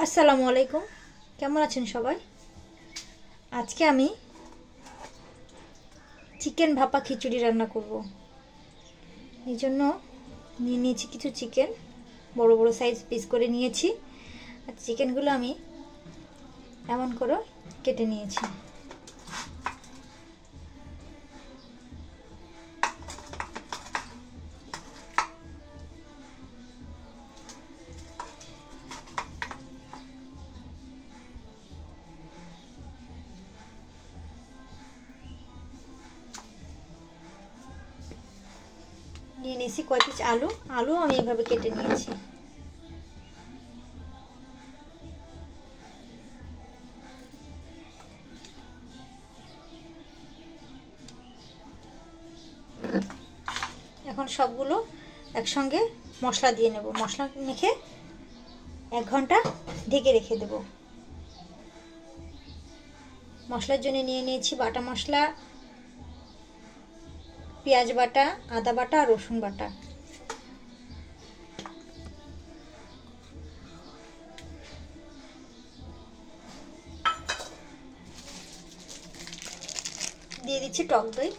আসসালামু আলাইকুম, কেমন আছেন সবাই? আজকে আমি চিকেন ভাপা খিচুড়ি রান্না করব। এই জন্য নিয়ে নিয়েছি কিছু চিকেন, বড় বড় সাইজ পিস করে নিয়েছি। আর চিকেনগুলো আমি এমন করে কেটে নিয়েছি। নিয়ে নিয়েছি কয় পিস আলু আমি এভাবে কেটে নিয়েছি। এখন সবগুলো একসঙ্গে মশলা দিয়ে নেব। মশলা মেখে 1 ঘন্টা ঢেকে রেখে দেব। মশলার জন্য নিয়ে নিয়েছি বাটা মশলা, পেঁয়াজ বাটা, আদা বাটা আর রসুন বাটা। দিয়ে দিচ্ছি টক দই।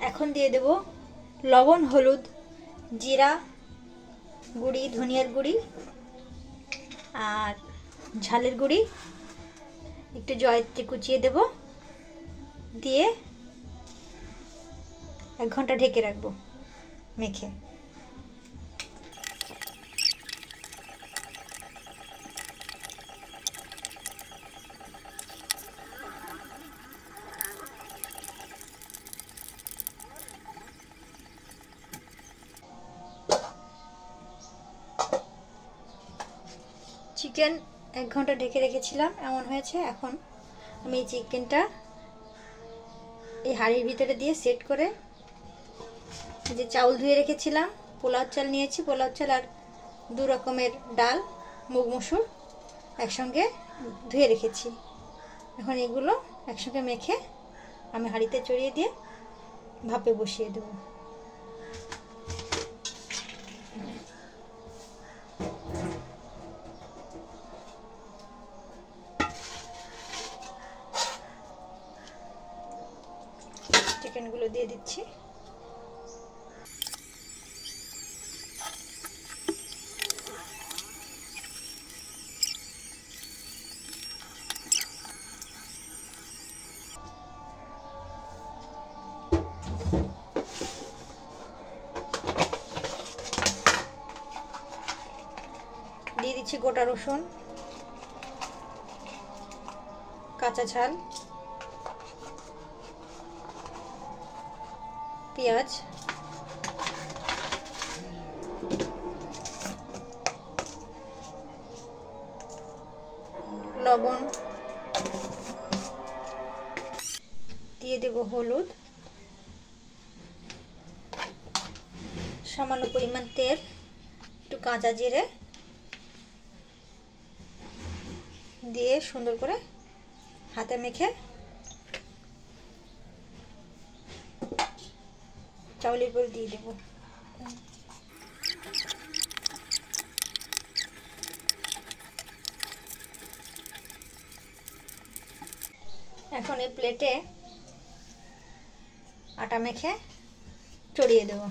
এখন দিয়ে দেব লবণ, হলুদ, জিরা গুঁড়ি, ধনিয়ার গুঁড়ি আর ঝালের গুঁড়ি, একটু জয়ত্রী কুচিয়ে দেব। দিয়ে 1 ঘন্টা ঢেকে রাখবো মেখে। চিকেন 1 ঘন্টা ঢেকে রেখেছিলাম, এমন হয়েছে। এখন আমি এই চিকেনটা এই হাঁড়ির ভিতরে দিয়ে সেট করে, যে চাউল ধুয়ে রেখেছিলাম, পোলাও চাল নিয়েছি, পোলাও চাল আর 2 রকমের ডাল, মুগ মসুর একসঙ্গে ধুয়ে রেখেছি। এখন এগুলো একসঙ্গে মেখে আমি হাঁড়িতে চড়িয়ে দিয়ে ভাপে বসিয়ে দেব। চিকেনগুলো দিয়ে দিচ্ছি। দিয়ে দিচ্ছি গোটা রসুন, কাঁচা ঝাল, পেঁয়াজ, লবণ, দিয়ে দেব হলুদ, সামান্য পরিমাণ তেল, একটু কাঁচা জিরে দিয়ে সুন্দর করে হাতে মেখে চাউলের উপর দিয়ে দেব। এখন এই প্লেটে আটা মেখে চড়িয়ে দেব।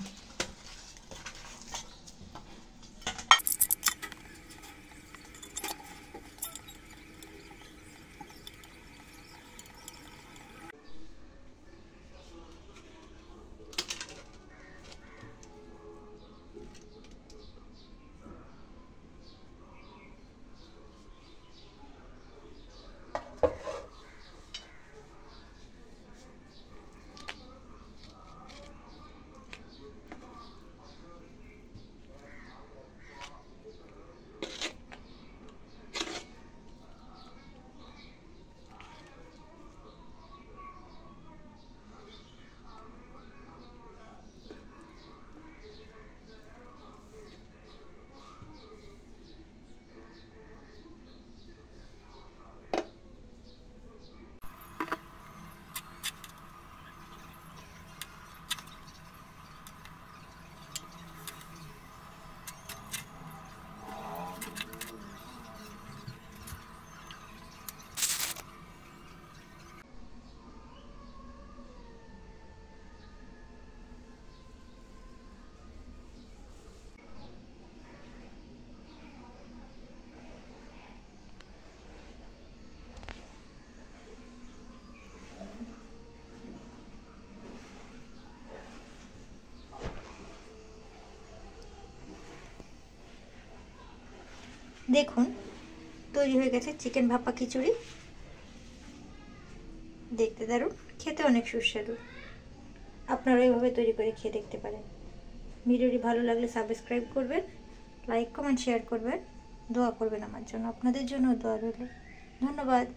দেখুন তৈরি হয়ে গেছে চিকেন ভাপা খিচুড়ি। দেখতে দারুণ, খেতে অনেক সুস্বাদু। আপনারা এইভাবে তৈরি করে খেয়ে দেখতে পারেন। ভিডিওটি ভালো লাগলে সাবস্ক্রাইব করবেন, লাইক কমেন্ট শেয়ার করবেন, দোয়া করবেন আমার জন্য। আপনাদের জন্য দোয়া রইল। ধন্যবাদ।